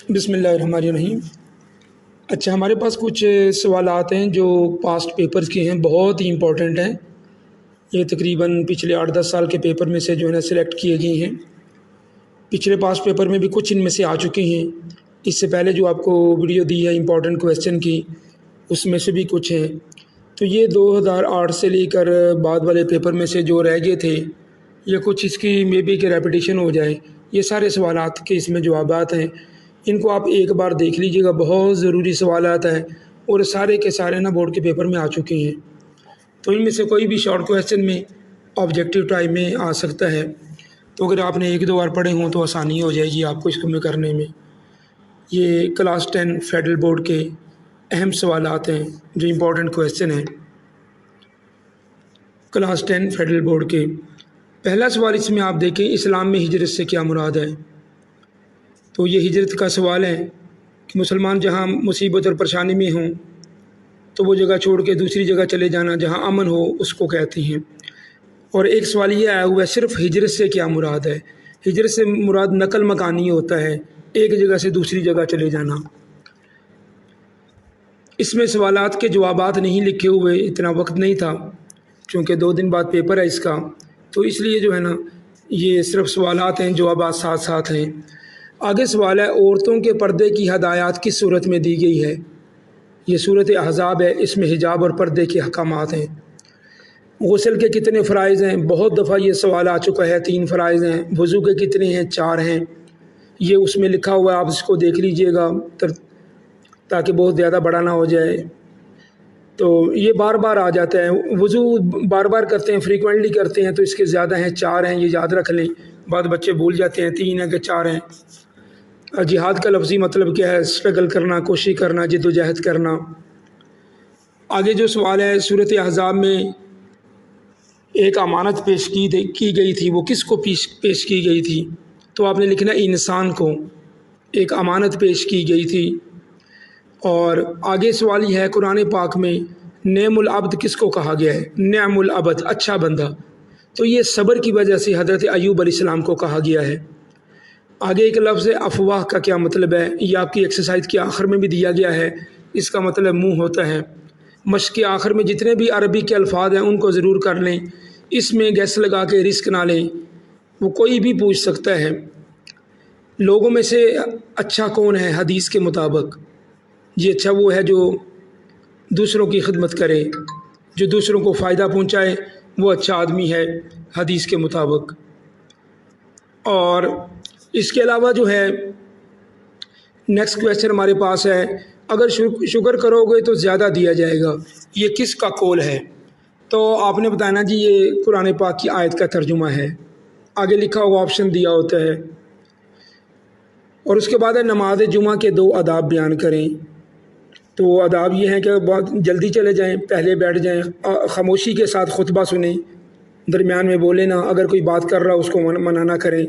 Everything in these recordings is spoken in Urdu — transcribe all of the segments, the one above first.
بسم اللہ الرحمن الرحیم۔ اچھا، ہمارے پاس کچھ سوالات ہیں جو پاسٹ پیپرز کے ہیں، بہت ہی امپورٹنٹ ہیں۔ یہ تقریباً پچھلے 8-10 سال کے پیپر میں سے جو ہے نا سلیکٹ کیے گئے ہیں۔ پچھلے پاسٹ پیپر میں بھی کچھ ان میں سے آ چکے ہیں۔ اس سے پہلے جو آپ کو ویڈیو دی ہے امپورٹنٹ کویسچن کی، اس میں سے بھی کچھ ہیں۔ تو یہ 2008 سے لے کر بعد والے پیپر میں سے جو رہ گئے تھے، یا کچھ اس کی مے بی کہ ریپیٹیشن ہو جائے، یہ سارے سوالات کے اس میں جوابات ہیں۔ ان کو آپ ایک بار دیکھ لیجئے گا، بہت ضروری سوالات ہیں اور سارے کے سارے نا بورڈ کے پیپر میں آ چکے ہیں۔ تو ان میں سے کوئی بھی شارٹ کویسچن میں آبجیکٹیو ٹائپ میں آ سکتا ہے۔ تو اگر آپ نے 1-2 بار پڑھے ہوں تو آسانی ہو جائے گی آپ کو اس کو میں کرنے میں۔ یہ کلاس 10 فیڈرل بورڈ کے اہم سوالات ہیں جو امپورٹنٹ کویسچن ہیں کلاس 10 فیڈرل بورڈ کے۔ پہلا سوال اس میں آپ دیکھیں، اسلام میں ہجرت سے کیا مراد ہے؟ تو یہ ہجرت کا سوال ہے کہ مسلمان جہاں مصیبت اور پریشانی میں ہوں تو وہ جگہ چھوڑ کے دوسری جگہ چلے جانا جہاں امن ہو اس کو کہتے ہیں۔ اور ایک سوال یہ آیا ہوا ہے، صرف ہجرت سے کیا مراد ہے؟ ہجرت سے مراد نقل مکانی ہوتا ہے، ایک جگہ سے دوسری جگہ چلے جانا۔ اس میں سوالات کے جوابات نہیں لکھے ہوئے، اتنا وقت نہیں تھا کیونکہ 2 دن بعد پیپر ہے اس کا، تو اس لیے جو ہے نا یہ صرف سوالات ہیں، جوابات ساتھ ساتھ ہیں۔ آگے سوال ہے، عورتوں کے پردے کی ہدایات کس صورت میں دی گئی ہے؟ یہ صورت احزاب ہے، اس میں حجاب اور پردے کے احکامات ہیں۔ غسل کے کتنے فرائض ہیں؟ بہت دفعہ یہ سوال آ چکا ہے، 3 فرائض ہیں۔ وضو کے کتنے ہیں؟ 4 ہیں۔ یہ اس میں لکھا ہوا ہے، آپ اس کو دیکھ لیجئے گا تاکہ بہت زیادہ بڑا نہ ہو جائے۔ تو یہ بار بار آ جاتا ہے، وضو بار بار کرتے ہیں، فریکوینٹلی کرتے ہیں تو اس کے زیادہ ہیں، 4 ہیں، یہ یاد رکھ لیں۔ بعض بچے بھول جاتے ہیں 3 ہیں کہ 4 ہیں۔ جہاد کا لفظی مطلب کیا ہے؟ اسٹرگل کرنا، کوشش کرنا، جد و جہد کرنا۔ آگے جو سوال ہے، سورۃ احزاب میں ایک امانت پیش کی گئی تھی، وہ کس کو پیش کی گئی تھی؟ تو آپ نے لکھنا انسان کو ایک امانت پیش کی گئی تھی۔ اور آگے سوال یہ ہے، قرآن پاک میں نعم العبد کس کو کہا گیا ہے؟ نعم العبد، اچھا بندہ۔ تو یہ صبر کی وجہ سے حضرت ایوب علیہ السلام کو کہا گیا ہے۔ آگے ایک لفظ ہے افواہ کا کیا مطلب ہے؟ یہ آپ کی ایکسرسائز کے آخر میں بھی دیا گیا ہے، اس کا مطلب منہ ہوتا ہے۔ مشق کے آخر میں جتنے بھی عربی کے الفاظ ہیں ان کو ضرور کر لیں، اس میں گیس لگا کے رسک نہ لیں، وہ کوئی بھی پوچھ سکتا ہے۔ لوگوں میں سے اچھا کون ہے حدیث کے مطابق؟ یہ اچھا وہ ہے جو دوسروں کی خدمت کرے، جو دوسروں کو فائدہ پہنچائے، وہ اچھا آدمی ہے حدیث کے مطابق۔ اور اس کے علاوہ جو ہے نیکسٹ کویسچن ہمارے پاس ہے، اگر شکر کرو گے تو زیادہ دیا جائے گا، یہ کس کا قول ہے؟ تو آپ نے بتانا جی یہ قرآن پاک کی آیت کا ترجمہ ہے، آگے لکھا ہوا آپشن دیا ہوتا ہے۔ اور اس کے بعد ہے نماز جمعہ کے 2 آداب بیان کریں۔ تو آداب یہ ہیں کہ بہت جلدی چلے جائیں، پہلے بیٹھ جائیں، خاموشی کے ساتھ خطبہ سنیں، درمیان میں بولے نہ، اگر کوئی بات کر رہا اس کو منع نہ کریں،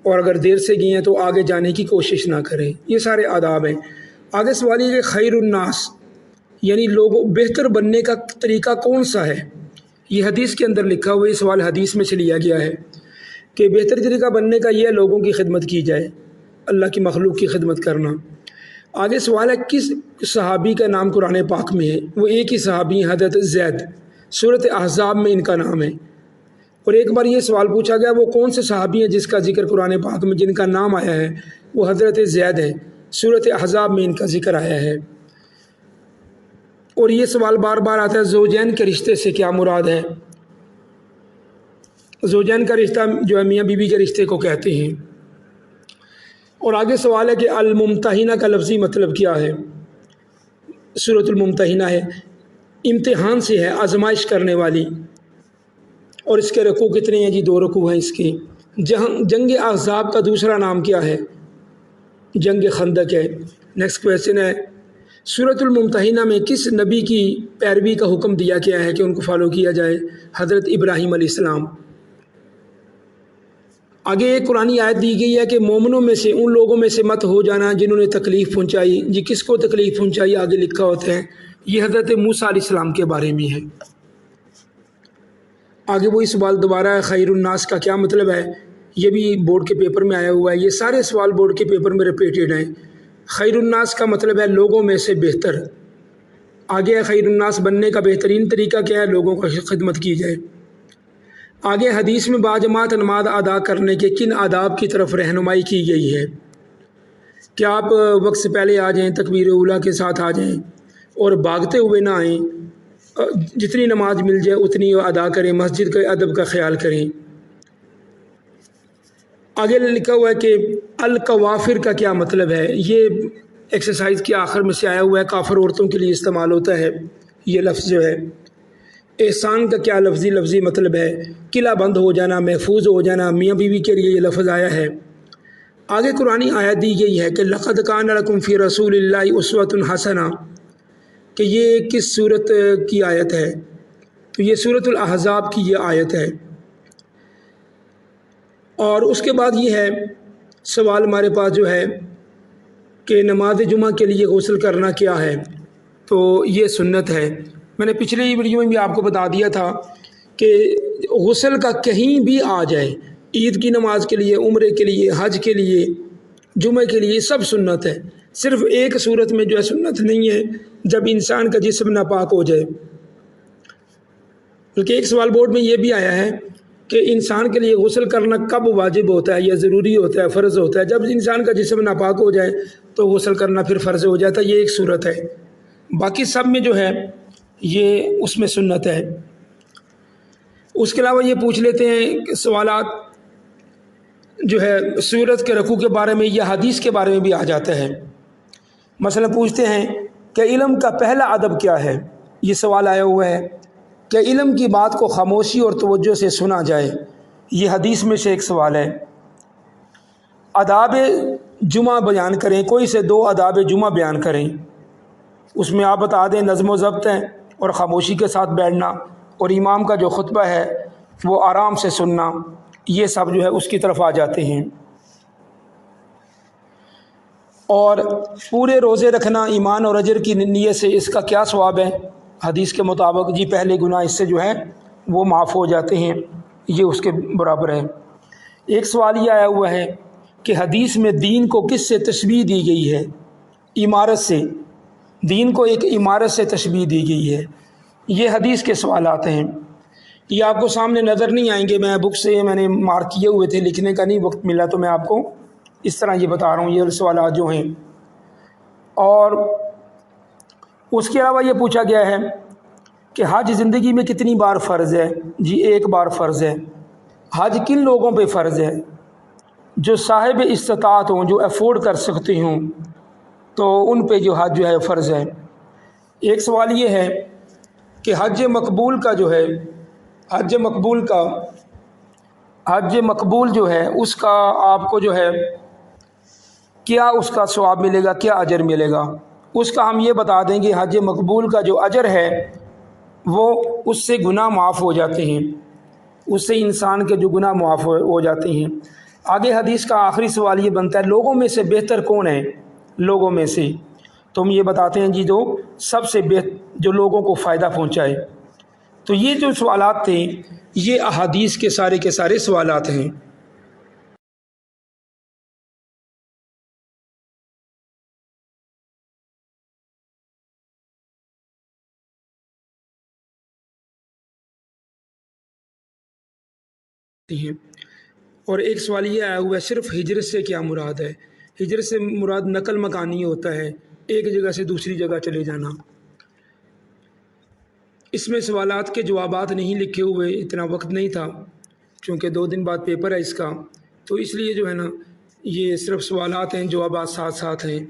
اور اگر دیر سے گئے ہیں تو آگے جانے کی کوشش نہ کریں۔ یہ سارے آداب ہیں۔ آگے سوال یہ کہ خیر الناس یعنی لوگوں بہتر بننے کا طریقہ کون سا ہے؟ یہ حدیث کے اندر لکھا ہوا، یہ سوال حدیث میں سے لیا گیا ہے کہ بہتر طریقہ بننے کا یہ ہے لوگوں کی خدمت کی جائے، اللہ کی مخلوق کی خدمت کرنا۔ آگے سوال ہے کس صحابی کا نام قرآن پاک میں ہے؟ وہ ایک ہی صحابی ہیں، حضرت زید، سورۃ احزاب میں ان کا نام ہے۔ اور ایک بار یہ سوال پوچھا گیا وہ کون سے صحابی ہیں جس کا ذکر قرآن پاک میں جن کا نام آیا ہے؟ وہ حضرت زید ہے، سورۃ احزاب میں ان کا ذکر آیا ہے۔ اور یہ سوال بار بار آتا ہے، زوجین کے رشتے سے کیا مراد ہے؟ زوجین کا رشتہ جو ہے میاں بیوی کے رشتے کو کہتے ہیں۔ اور آگے سوال ہے کہ الممتحنہ کا لفظی مطلب کیا ہے؟ سورۃ الممتحنہ ہے، امتحان سے ہے، آزمائش کرنے والی۔ اور اس کے رکوع کتنے ہیں جی؟ 2 رکوع ہیں اس کے۔ جنگ احزاب کا دوسرا نام کیا ہے؟ جنگ خندق ہے۔ نیکسٹ کویسچن ہے، سورۃ الممتحنہ میں کس نبی کی پیروی کا حکم دیا گیا ہے کہ ان کو فالو کیا جائے؟ حضرت ابراہیم علیہ السلام۔ آگے ایک قرآنی آیت دی گئی ہے کہ مومنوں میں سے ان لوگوں میں سے مت ہو جانا جنہوں نے تکلیف پہنچائی۔ جی کس کو تکلیف پہنچائی؟ آگے لکھا ہوتا ہے یہ حضرت موسیٰ علیہ السلام کے بارے میں ہے۔ آگے وہی سوال دوبارہ ہے، خیر الناس کا کیا مطلب ہے؟ یہ بھی بورڈ کے پیپر میں آیا ہوا ہے، یہ سارے سوال بورڈ کے پیپر میں ریپیٹڈ ہیں۔ خیر الناس کا مطلب ہے لوگوں میں سے بہتر. آگے خیر الناس بننے کا بہترین طریقہ کیا ہے؟ لوگوں کا خدمت کی جائے. آگے حدیث میں باجماعت نماز ادا کرنے کے کن آداب کی طرف رہنمائی کی گئی ہے کہ آپ وقت سے پہلے آ جائیں، تکبیر اولیٰ کے ساتھ آ جائیں اور بھاگتے ہوئے نہ آئیں، جتنی نماز مل جائے اتنی ادا کریں، مسجد کے ادب کا خیال کریں. آگے لکھا ہوا ہے کہ القوافر کا کیا مطلب ہے. یہ ایکسرسائز کے آخر میں سے آیا ہوا ہے، کافر عورتوں کے لیے استعمال ہوتا ہے یہ لفظ جو ہے. احسان کا کیا لفظی مطلب ہے؟ قلعہ بند ہو جانا، محفوظ ہو جانا. میاں بیوی کے لیے یہ لفظ آیا ہے. آگے قرآنی آیت دی گئی ہے کہ لقد کان لکم فی رسول اللہ اسوۃ حسنہ، کہ یہ کس صورت کی آیت ہے؟ تو یہ سورۃ الاحزاب کی یہ آیت ہے. اور اس کے بعد یہ ہے سوال ہمارے پاس جو ہے کہ نماز جمعہ کے لیے غسل کرنا کیا ہے؟ تو یہ سنت ہے. میں نے پچھلی ویڈیو میں بھی آپ کو بتا دیا تھا کہ غسل کا کہیں بھی آ جائے، عید کی نماز کے لیے، عمرے کے لیے، حج کے لیے، جمعے کے لیے، سب سنت ہے. صرف ایک صورت میں جو ہے سنت نہیں ہے، جب انسان کا جسم ناپاک ہو جائے. بلکہ ایک سوال بورڈ میں یہ بھی آیا ہے کہ انسان کے لیے غسل کرنا کب واجب ہوتا ہے یا ضروری ہوتا ہے، فرض ہوتا ہے؟ جب انسان کا جسم ناپاک ہو جائے تو غسل کرنا پھر فرض ہو جاتا ہے. یہ ایک صورت ہے، باقی سب میں جو ہے یہ اس میں سنت ہے. اس کے علاوہ یہ پوچھ لیتے ہیں کہ سوالات جو ہے سورت کے رکوع کے بارے میں یا حدیث کے بارے میں بھی آ جاتا ہے. مثلا پوچھتے ہیں کہ علم کا پہلا ادب کیا ہے؟ یہ سوال آیا ہوا ہے کہ علم کی بات کو خاموشی اور توجہ سے سنا جائے. یہ حدیث میں سے ایک سوال ہے. آداب جمعہ بیان کریں، کوئی سے 2 آداب جمعہ بیان کریں. اس میں آپ بتا دیں نظم و ضبط ہے اور خاموشی کے ساتھ بیٹھنا، اور امام کا جو خطبہ ہے وہ آرام سے سننا. یہ سب جو ہے اس کی طرف آ جاتے ہیں. اور پورے روزے رکھنا ایمان اور اجر کی نیت سے، اس کا کیا ثواب ہے؟ حدیث کے مطابق جی پہلے گناہ اس سے جو ہے وہ معاف ہو جاتے ہیں، یہ اس کے برابر ہے. ایک سوال یہ آیا ہوا ہے کہ حدیث میں دین کو کس سے تشبیہ دی گئی ہے؟ عمارت سے. دین کو ایک عمارت سے تشبیہ دی گئی ہے. یہ حدیث کے سوالات ہیں. یہ آپ کو سامنے نظر نہیں آئیں گے، میں بک سے میں نے مارک کیے ہوئے تھے، لکھنے کا نہیں وقت ملا تو میں آپ کو اس طرح یہ بتا رہا ہوں یہ سوالات جو ہیں. اور اس کے علاوہ یہ پوچھا گیا ہے کہ حج زندگی میں کتنی بار فرض ہے؟ جی 1 بار فرض ہے. حج کن لوگوں پہ فرض ہے؟ جو صاحب استطاعت ہوں، جو افورڈ کر سکتے ہوں، تو ان پہ جو حج جو ہے فرض ہے. ایک سوال یہ ہے کہ حج مقبول کا جو ہے، حج مقبول جو ہے اس کا آپ کو جو ہے کیا اس کا ثواب ملے گا، کیا اجر ملے گا؟ اس کا ہم یہ بتا دیں گے حج مقبول کا جو اجر ہے وہ اس سے گناہ معاف ہو جاتے ہیں، اس سے انسان کے جو گناہ معاف ہو جاتے ہیں. آگے حدیث کا آخری سوال یہ بنتا ہے لوگوں میں سے بہتر کون ہے؟ لوگوں میں سے تو ہم یہ بتاتے ہیں جی جو سب سے جو لوگوں کو فائدہ پہنچائے. تو یہ جو سوالات تھے یہ احادیث کے سارے سوالات ہیں. اور ایک سوال یہ آیا ہوا ہے صرف ہجرت سے کیا مراد ہے؟ ہجرت سے مراد نقل مکانی ہوتا ہے، ایک جگہ سے دوسری جگہ چلے جانا. اس میں سوالات کے جوابات نہیں لکھے ہوئے، اتنا وقت نہیں تھا چونکہ 2 دن بعد پیپر ہے اس کا، تو اس لیے جو ہے نا یہ صرف سوالات ہیں، جوابات ساتھ ہیں.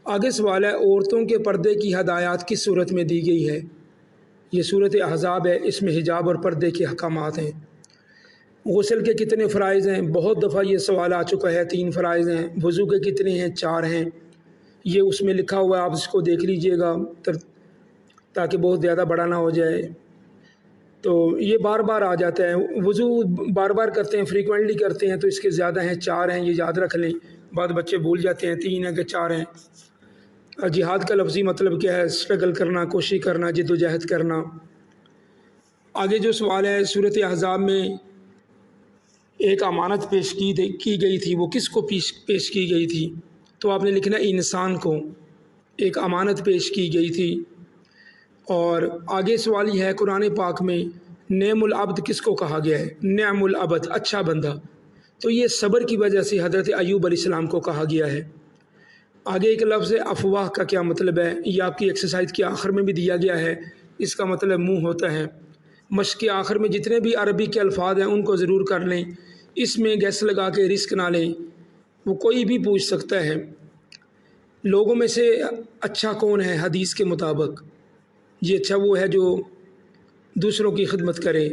آگے سوال ہے عورتوں کے پردے کی ہدایات کس صورت میں دی گئی ہے؟ یہ صورت احزاب ہے، اس میں حجاب اور پردے کے احکامات ہیں. غسل کے کتنے فرائض ہیں؟ بہت دفعہ یہ سوال آ چکا ہے. 3 فرائض ہیں. وضو کے کتنے ہیں؟ 4 ہیں. یہ اس میں لکھا ہوا ہے، آپ اس کو دیکھ لیجئے گا تاکہ بہت زیادہ بڑا نہ ہو جائے. تو یہ بار بار آ جاتا ہے، وضو بار بار کرتے ہیں، فریکوینٹلی کرتے ہیں تو اس کے زیادہ ہیں، 4 ہیں، یہ یاد رکھ لیں. بعض بچے بھول جاتے ہیں 3 ہیں کہ 4 ہیں. جہاد کا لفظی مطلب کیا ہے؟ اسٹرگل کرنا، کوشش کرنا، جد و جہد کرنا. آگے جو سوال ہے سورۃ احزاب میں ایک امانت پیش کی گئی تھی، وہ کس کو پیش کی گئی تھی؟ تو آپ نے لکھنا انسان کو ایک امانت پیش کی گئی تھی۔ اور آگے سوال یہ ہے قرآن پاک میں نعم العبد کس کو کہا گیا ہے؟ نعم العبد، اچھا بندہ، تو یہ صبر کی وجہ سے حضرت ایوب علیہ السلام کو کہا گیا ہے۔ آگے ایک لفظ افواہ کا کیا مطلب ہے؟ یہ آپ کی ایکسرسائز کے آخر میں بھی دیا گیا ہے، اس کا مطلب منہ ہوتا ہے۔ مشق کے آخر میں جتنے بھی عربی کے الفاظ ہیں ان کو ضرور کر لیں، اس میں گیس لگا کے رسک نہ لیں، وہ کوئی بھی پوچھ سکتا ہے۔ لوگوں میں سے اچھا کون ہے حدیث کے مطابق؟ یہ اچھا وہ ہے جو دوسروں کی خدمت کرے،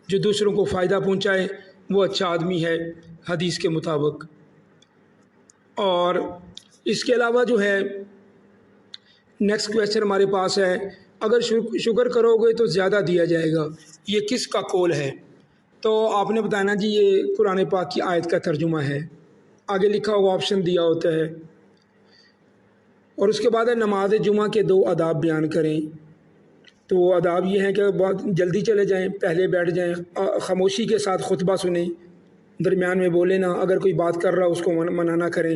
جو دوسروں کو فائدہ پہنچائے، وہ اچھا آدمی ہے حدیث کے مطابق۔ اور اس کے علاوہ جو ہے نیکسٹ کویسچن ہمارے پاس ہے، اگر شکر کرو گے تو زیادہ دیا جائے گا، یہ کس کا قول ہے؟ تو آپ نے بتانا جی یہ قرآن پاک کی آیت کا ترجمہ ہے، آگے لکھا ہوا آپشن دیا ہوتا ہے۔ اور اس کے بعد ہے نماز جمعہ کے 2 آداب بیان کریں۔ تو وہ آداب یہ ہیں کہ بہت جلدی چلے جائیں، پہلے بیٹھ جائیں، خاموشی کے ساتھ خطبہ سنیں، درمیان میں بولیں نہ، اگر کوئی بات کر رہا اس کو منع نہ کریں،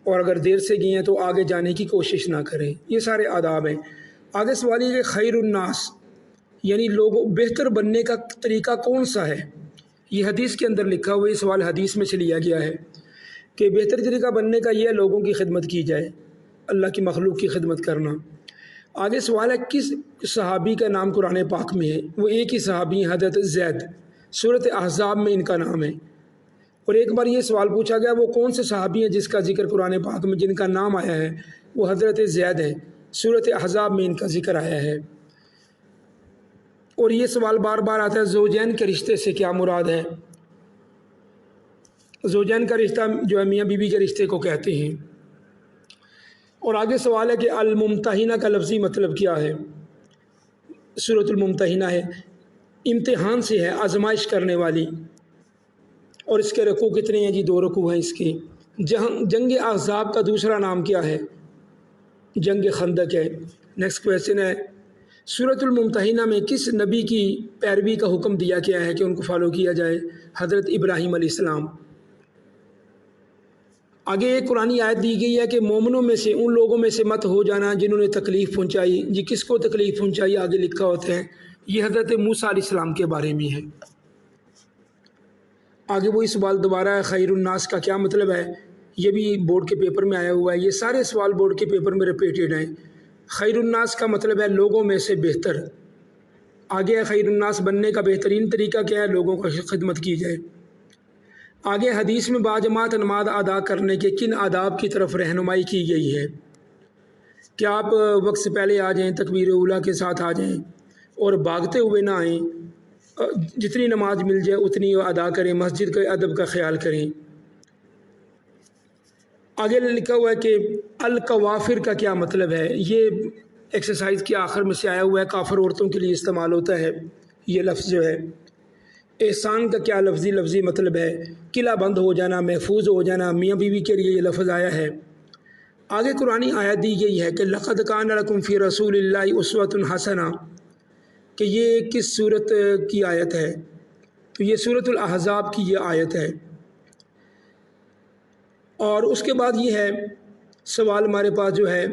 اور اگر دیر سے گئے ہیں تو آگے جانے کی کوشش نہ کریں۔ یہ سارے آداب ہیں۔ آگے سوال یہ کہ خیر الناس یعنی لوگوں بہتر بننے کا طریقہ کون سا ہے؟ یہ حدیث کے اندر لکھا ہوا، یہ سوال حدیث میں سے لیا گیا ہے کہ بہتر طریقہ بننے کا یہ ہے لوگوں کی خدمت کی جائے، اللہ کی مخلوق کی خدمت کرنا۔ آگے سوال ہے کس صحابی کا نام قرآن پاک میں ہے؟ وہ ایک ہی صحابی ہیں، حضرت زید، سورۃ احزاب میں ان کا نام ہے۔ اور ایک بار یہ سوال پوچھا گیا وہ کون سے صحابی ہیں جس کا ذکر قرآن پاک میں جن کا نام آیا ہے؟ وہ حضرت زید ہے، سورۃ احزاب میں ان کا ذکر آیا ہے۔ اور یہ سوال بار بار آتا ہے زوجین کے رشتے سے کیا مراد ہے؟ زوجین کا رشتہ جو ہے میاں بیوی کے رشتے کو کہتے ہیں۔ اور آگے سوال ہے کہ الممتحنہ کا لفظی مطلب کیا ہے؟ سورۃ الممتحنہ ہے، امتحان سے ہے، آزمائش کرنے والی۔ اور اس کے رکوع کتنے ہیں جی؟ 2 رکوع ہیں اس کے۔ جنگ احزاب کا دوسرا نام کیا ہے؟ جنگ خندق ہے۔ نیکسٹ کویسچن ہے سورۃ الممتحنہ میں کس نبی کی پیروی کا حکم دیا گیا ہے کہ ان کو فالو کیا جائے؟ حضرت ابراہیم علیہ السلام۔ آگے ایک قرآنی آیت دی گئی ہے کہ مومنوں میں سے ان لوگوں میں سے مت ہو جانا جنہوں نے تکلیف پہنچائی۔ جی کس کو تکلیف پہنچائی؟ آگے لکھا ہوتا ہے یہ حضرت موسیٰ علیہ السلام کے بارے میں ہے۔ آگے وہی سوال دوبارہ ہے خیر الناس کا کیا مطلب ہے؟ یہ بھی بورڈ کے پیپر میں آیا ہوا ہے، یہ سارے سوال بورڈ کے پیپر میں ریپیٹڈ ہیں۔ خیر الناس کا مطلب ہے لوگوں میں سے بہتر۔ آگے ہے خیر الناس بننے کا بہترین طریقہ کیا ہے؟ لوگوں کو خدمت کی جائے۔ آگے حدیث میں باجماعت نماز ادا کرنے کے کن آداب کی طرف رہنمائی کی گئی ہے؟ کہ آپ وقت سے پہلے آ جائیں، تکبیر اولیٰ کے ساتھ آ جائیں، اور بھاگتے ہوئے نہ آئیں، جتنی نماز مل جائے اتنی ادا کریں، مسجد کے ادب کا خیال کریں۔ آگے لکھا ہوا ہے کہ الکوافر کا کیا مطلب ہے؟ یہ ایکسرسائز کے آخر میں سے آیا ہوا ہے، کافر عورتوں کے لیے استعمال ہوتا ہے یہ لفظ جو ہے۔ احسان کا کیا لفظی مطلب ہے؟ قلعہ بند ہو جانا، محفوظ ہو جانا، میاں بیوی کے لیے یہ لفظ آیا ہے۔ آگے قرآنی آیت دی گئی ہے کہ لقد کان لکم فی رسول اللہ اسوۃ حسنہ، کہ یہ کس سورت کی آیت ہے؟ تو یہ سورۃ الاحزاب کی یہ آیت ہے۔ اور اس کے بعد یہ ہے سوال ہمارے پاس جو ہے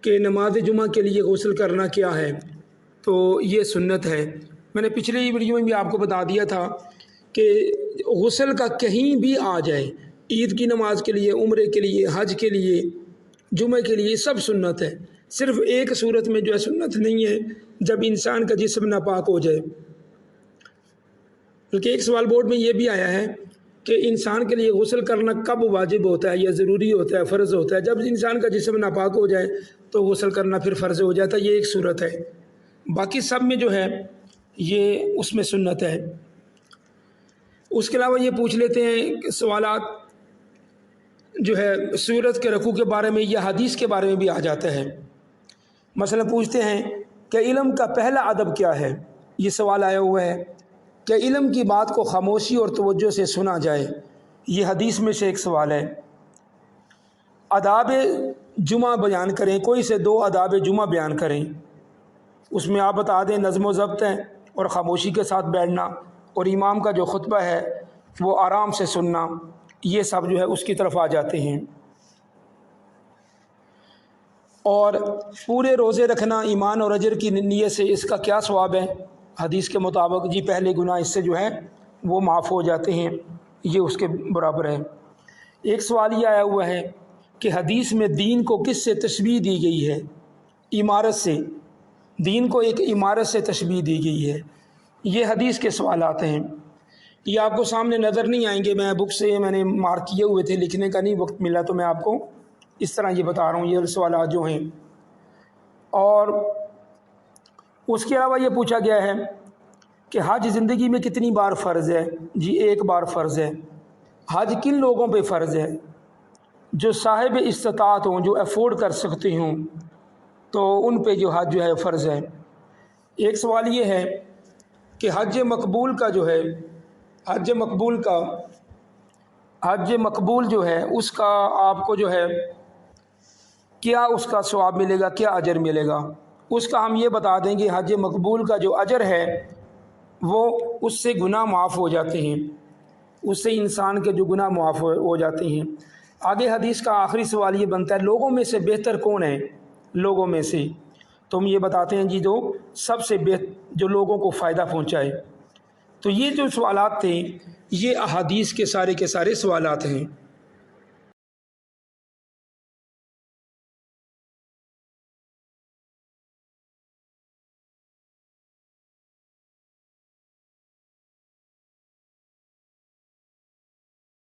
کہ نماز جمعہ کے لیے غسل کرنا کیا ہے؟ تو یہ سنت ہے۔ میں نے پچھلی ویڈیو میں بھی آپ کو بتا دیا تھا کہ غسل کا کہیں بھی آ جائے، عید کی نماز کے لیے، عمرے کے لیے، حج کے لیے، جمعہ کے لیے، سب سنت ہے۔ صرف ایک صورت میں جو ہے سنت نہیں ہے، جب انسان کا جسم ناپاک ہو جائے۔ بلکہ ایک سوال بورڈ میں یہ بھی آیا ہے کہ انسان کے لیے غسل کرنا کب واجب ہوتا ہے یا ضروری ہوتا ہے، فرض ہوتا ہے؟ جب انسان کا جسم ناپاک ہو جائے تو غسل کرنا پھر فرض ہو جاتا ہے۔ یہ ایک صورت ہے، باقی سب میں جو ہے یہ اس میں سنت ہے۔ اس کے علاوہ یہ پوچھ لیتے ہیں کہ سوالات جو ہے سورت کے رکوع کے بارے میں یا حدیث کے بارے میں بھی آ جاتا ہے۔ مثلا پوچھتے ہیں کہ علم کا پہلا ادب کیا ہے؟ یہ سوال آیا ہوا ہے کہ علم کی بات کو خاموشی اور توجہ سے سنا جائے، یہ حدیث میں سے ایک سوال ہے۔ آداب جمعہ بیان کریں، کوئی سے 2 آداب جمعہ بیان کریں۔ اس میں آپ بتا دیں نظم و ضبط ہے اور خاموشی کے ساتھ بیٹھنا، اور امام کا جو خطبہ ہے وہ آرام سے سننا، یہ سب جو ہے اس کی طرف آ جاتے ہیں۔ اور پورے روزے رکھنا ایمان اور اجر کی نیت سے اس کا کیا ثواب ہے؟ حدیث کے مطابق جی پہلے گناہ اس سے جو ہے وہ معاف ہو جاتے ہیں، یہ اس کے برابر ہے۔ ایک سوال یہ آیا ہوا ہے کہ حدیث میں دین کو کس سے تشبیہ دی گئی ہے؟ عمارت سے، دین کو ایک عمارت سے تشبیہ دی گئی ہے۔ یہ حدیث کے سوالات ہیں، یہ آپ کو سامنے نظر نہیں آئیں گے، میں بک سے میں نے مارک کیے ہوئے تھے، لکھنے کا نہیں وقت ملا تو میں آپ کو اس طرح یہ بتا رہا ہوں، یہ سوالات جو ہیں۔ اور اس کے علاوہ یہ پوچھا گیا ہے کہ حج زندگی میں کتنی بار فرض ہے؟ جی ایک بار فرض ہے۔ حج کن لوگوں پہ فرض ہے؟ جو صاحب استطاعت ہوں، جو افورڈ کر سکتے ہوں، تو ان پہ جو حج جو ہے فرض ہے۔ ایک سوال یہ ہے کہ حج مقبول کا جو ہے، حج مقبول جو ہے اس کا آپ کو جو ہے کیا اس کا ثواب ملے گا، کیا اجر ملے گا؟ اس کا ہم یہ بتا دیں کہ حج مقبول کا جو اجر ہے وہ اس سے گناہ معاف ہو جاتے ہیں، اس سے انسان کے جو گناہ معاف ہو جاتے ہیں۔ آگے حدیث کا آخری سوال یہ بنتا ہے لوگوں میں سے بہتر کون ہے؟ لوگوں میں سے تو ہم یہ بتاتے ہیں جی جو سب سے جو لوگوں کو فائدہ پہنچائے۔ تو یہ جو سوالات تھے یہ احادیث کے سارے سوالات ہیں۔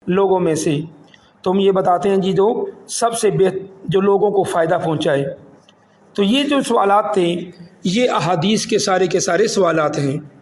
لوگوں میں سے تو ہم یہ بتاتے ہیں جی جو سب سے جو لوگوں کو فائدہ پہنچائے۔ تو یہ جو سوالات تھے یہ احادیث کے سارے سوالات ہیں۔